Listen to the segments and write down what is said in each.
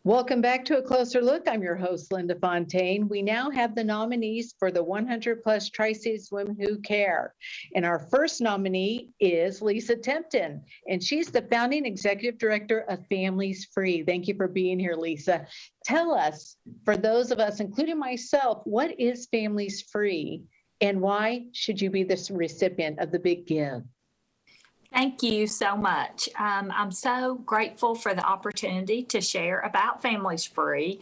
Welcome back to A Closer Look. I'm your host, Linda Fontaine. We now have the nominees for the 100 Plus Tri-Cities Women Who Care. And our first nominee is Lisa Tipton, and she's the founding executive director of Families Free. Thank you for being here, Lisa. Tell us, for those of us, including myself, what is Families Free and why should you be the recipient of the big give? Thank you so much. I'm so grateful for the opportunity to share about Families Free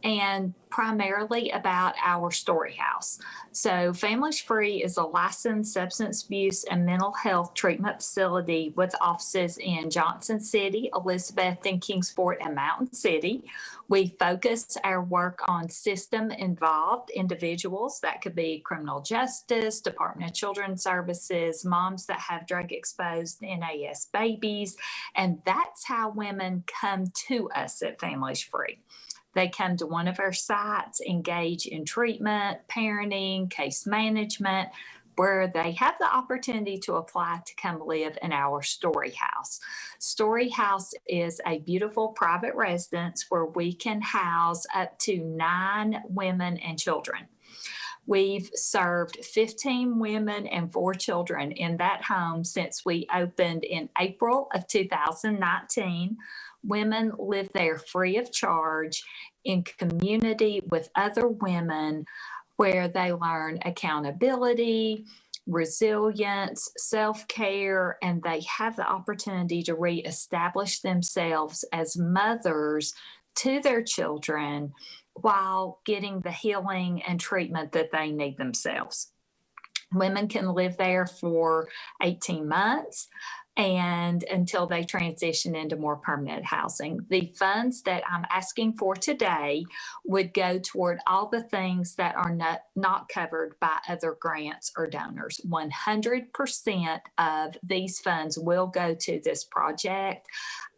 and primarily about our story house. So Families Free is a licensed substance abuse and mental health treatment facility with offices in Johnson City, Elizabeth, and Kingsport, and Mountain City. We focus our work on system-involved individuals. That could be criminal justice, Department of Children's Services, moms that have drug-exposed NAS babies, and that's how women come to us at Families Free. They come to one of our sites, engage in treatment, parenting, case management, where they have the opportunity to apply to come live in our story house. Story house is a beautiful private residence where we can house up to 9 women and children. We've served 15 women and 4 children in that home since we opened in April of 2019. Women live there free of charge in community with other women where they learn accountability, resilience, self-care, and they have the opportunity to reestablish themselves as mothers to their children while getting the healing and treatment that they need themselves. Women can live there for 18 months and until they transition into more permanent housing. The funds that I'm asking for today would go toward all the things that are not covered by other grants or donors. 100% of these funds will go to this project.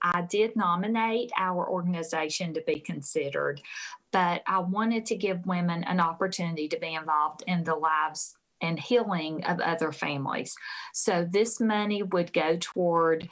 I did nominate our organization to be considered, but I wanted to give women an opportunity to be involved in the lives and healing of other families. So this money would go toward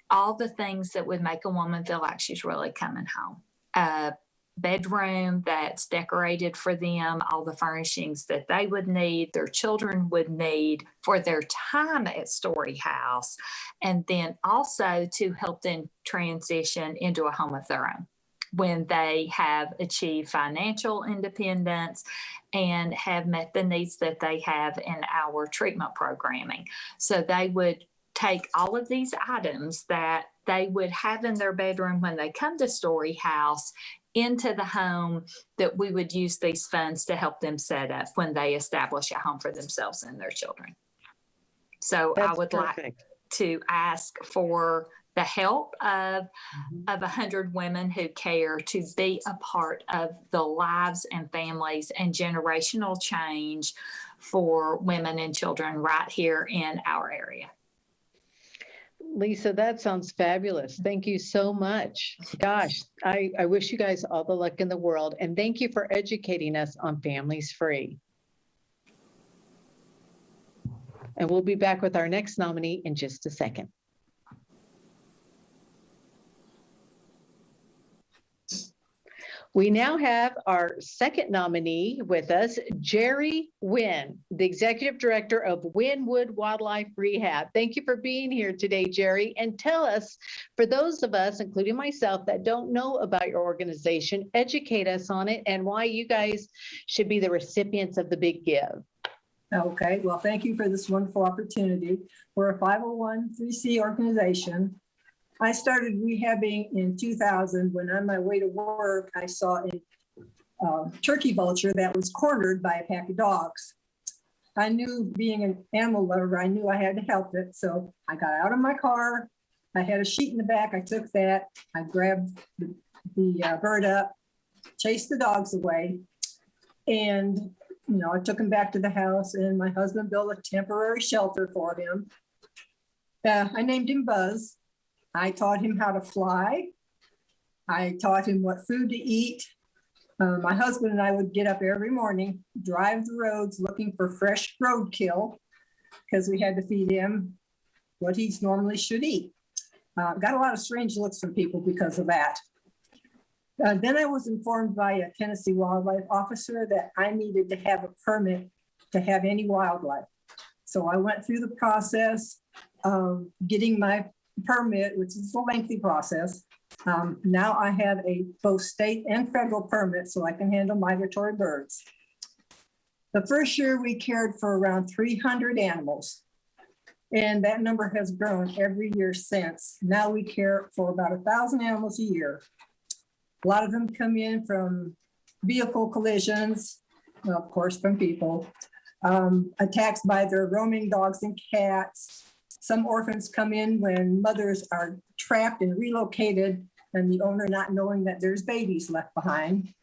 all the things that would make a woman feel like she's really coming home. A bedroom that's decorated for them, all the furnishings that they would need, their children would need for their time at Story House, and then also to help them transition into a home of their own when they have achieved financial independence and have met the needs that they have in our treatment programming. So they would take all of these items that they would have in their bedroom when they come to Story House into the home that we would use these funds to help them set up when they establish a home for themselves and their children. So I would like to ask for the help of 100 women who care to be a part of the lives and families and generational change for women and children right here in our area. Lisa, that sounds fabulous. Thank you so much. Gosh, I wish you guys all the luck in the world, and thank you for educating us on Families Free. And we'll be back with our next nominee in just a second. We now have our second nominee with us, Geri Wynn, the Executive Director of Wynnwood Wildlife Rehab. Thank you for being here today, Geri. And tell us, for those of us, including myself, that don't know about your organization, educate us on it and why you guys should be the recipients of the big give. Okay, well, thank you for this wonderful opportunity. We're a 501(c) organization. I started rehabbing in 2000 when on my way to work, I saw a turkey vulture that was cornered by a pack of dogs. I knew, being an animal lover, I knew I had to help it. So I got out of my car. I had a sheet in the back. I took that. I grabbed the bird up, chased the dogs away. And, I took him back to the house, and my husband built a temporary shelter for him. I named him Buzz. I taught him how to fly. I taught him what food to eat. My husband and I would get up every morning, drive the roads looking for fresh roadkill because we had to feed him what he normally should eat. Got a lot of strange looks from people because of that. Then I was informed by a Tennessee wildlife officer that I needed to have a permit to have any wildlife. So I went through the process of getting my permit, which is a lengthy process. Now I have a both state and federal permit, so I can handle migratory birds. The first year we cared for around 300 animals, and that number has grown every year since. Now we care for about 1,000 animals a year. A lot of them come in from vehicle collisions, well, of course, from people, attacks by their roaming dogs and cats. Some orphans come in when mothers are trapped and relocated and the owner not knowing that there's babies left behind.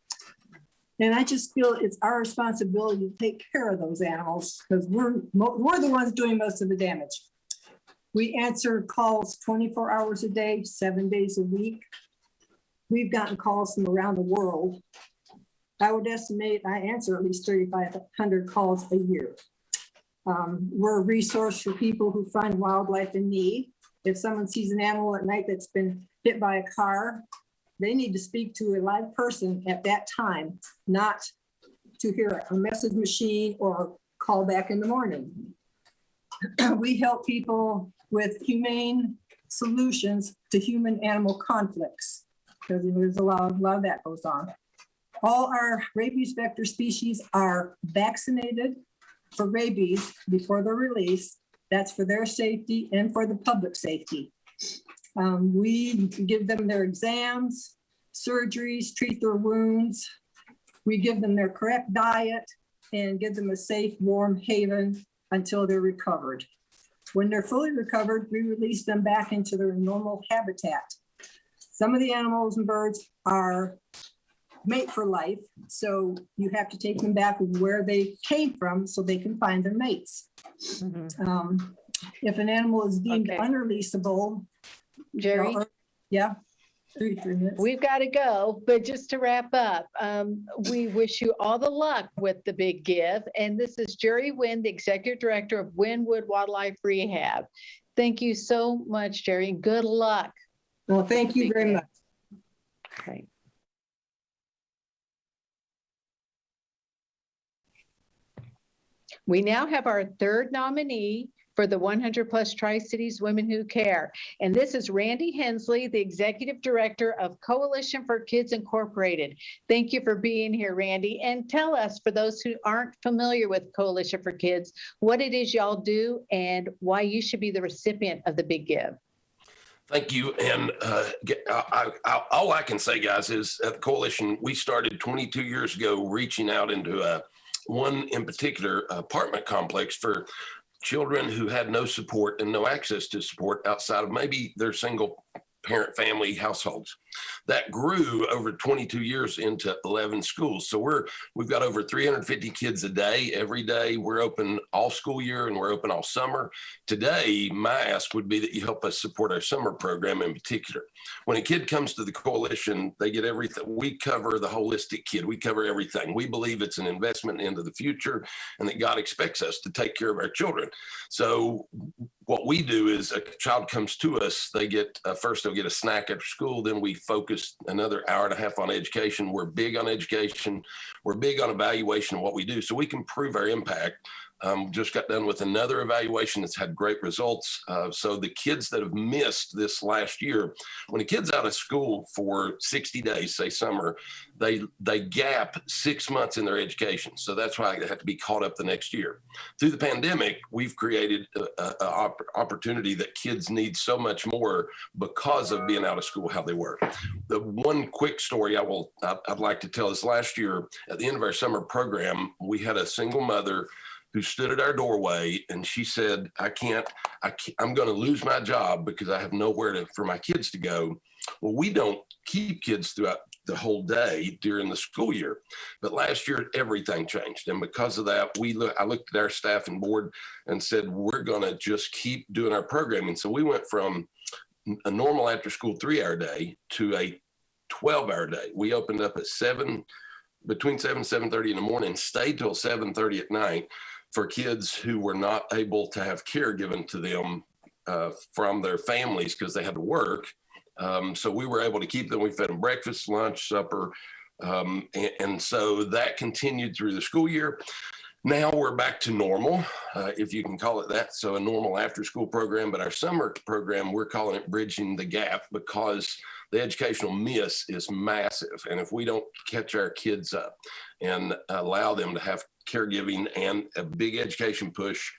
And I just feel it's our responsibility to take care of those animals because we're the ones doing most of the damage. We answer calls 24 hours a day, 7 days a week. We've gotten calls from around the world. I would estimate I answer at least 3,500 calls a year. We're a resource for people who find wildlife in need. If someone sees an animal at night that's been hit by a car, they need to speak to a live person at that time, not to hear a message machine or call back in the morning. We help people with humane solutions to human-animal conflicts, because there's a lot of that goes on. All our rabies vector species are vaccinated for rabies before they're released. That's for their safety and for the public safety. We give them their exams, surgeries, treat their wounds. We give them their correct diet and give them a safe, warm haven until they're recovered. When they're fully recovered, we release them back into their normal habitat. Some of the animals and birds are mate for life, so you have to take them back where they came from so they can find their mates. Mm-hmm. If an animal is deemed unreleasable, Geri? Yeah. 3 minutes. We've got to go, but just to wrap up, we wish you all the luck with the big give. And this is Geri Wynn, the Executive Director of Wynnwood Wildlife Rehab. Thank you so much, Geri. Good luck. Well, thank you very much. Okay. We now have our third nominee for the 100 Plus Tri-Cities Women Who Care. And this is Randy Hensley, the Executive Director of Coalition for Kids Incorporated. Thank you for being here, Randy. And tell us, for those who aren't familiar with Coalition for Kids, what it is y'all do and why you should be the recipient of the big give. Thank you. And all I can say, guys, is at the Coalition, we started 22 years ago reaching out into one in particular apartment complex for children who had no support and no access to support outside of maybe their single parent family households. That grew over 22 years into 11 schools. So we've got over 350 kids a day, every day. We're open all school year and we're open all summer. Today, my ask would be that you help us support our summer program in particular. When a kid comes to the Coalition, they get everything. We cover the holistic kid. We cover everything. We believe it's an investment into the future and that God expects us to take care of our children. So what we do is a child comes to us, they get, first they'll get a snack after school, then we focus another hour and a half on education. We're big on education. We're big on evaluation of what we do so we can prove our impact. Just got done with another evaluation that's had great results. So the kids that have missed this last year, when a kid's out of school for 60 days, say summer, they gap 6 months in their education. So that's why they have to be caught up the next year. Through the pandemic, we've created an opportunity that kids need so much more because of being out of school, how they were. The one quick story I'd like to tell is last year at the end of our summer program, we had a single mother who stood at our doorway and she said, I'm going to lose my job because I have nowhere for my kids to go. Well, we don't keep kids throughout the whole day during the school year, but last year everything changed. And because of that, I looked at our staff and board and said, we're going to just keep doing our programming. So we went from a normal after school 3-hour day to a 12-hour day. We opened up at between 7 and 7:30 in the morning, stayed till 7:30 at night for kids who were not able to have care given to them from their families because they had to work. So we were able to keep them. We fed them breakfast, lunch, supper. And so that continued through the school year. Now we're back to normal, if you can call it that. So a normal after school program, but our summer program, we're calling it Bridging the Gap because the educational miss is massive. And if we don't catch our kids up and allow them to have caregiving and a big education push,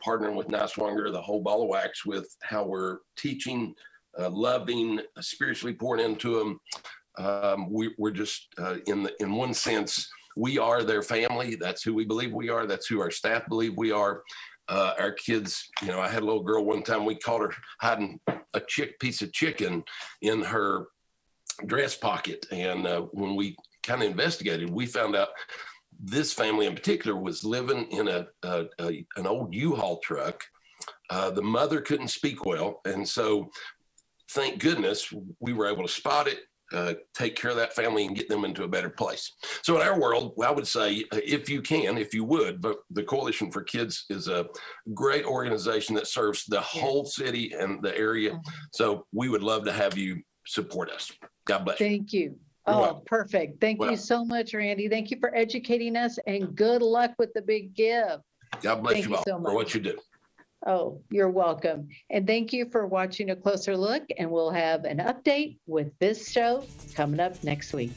partnering with Niswanger, the whole ball of wax with how we're teaching, loving, spiritually pouring into them. We're just in one sense, we are their family. That's who we believe we are. That's who our staff believe we are. Our kids, you know, I had a little girl one time, we caught her hiding a piece of chicken in her dress pocket. And when we kind of investigated, we found out this family in particular was living in an old U-Haul truck. The mother couldn't speak well. And so thank goodness we were able to spot it, take care of that family and get them into a better place. So in our world, I would say, if you can, if you would, but the Coalition for Kids is a great organization that serves the whole city and the area. So we would love to have you support us. God bless you. Thank you. You're Oh, welcome. perfect. Thank you so much, Randy. Thank you for educating us and good luck with the big give. God bless Thank you you all so for what much. you do. Oh, you're welcome. And thank you for watching A Closer Look. And we'll have an update with this show coming up next week.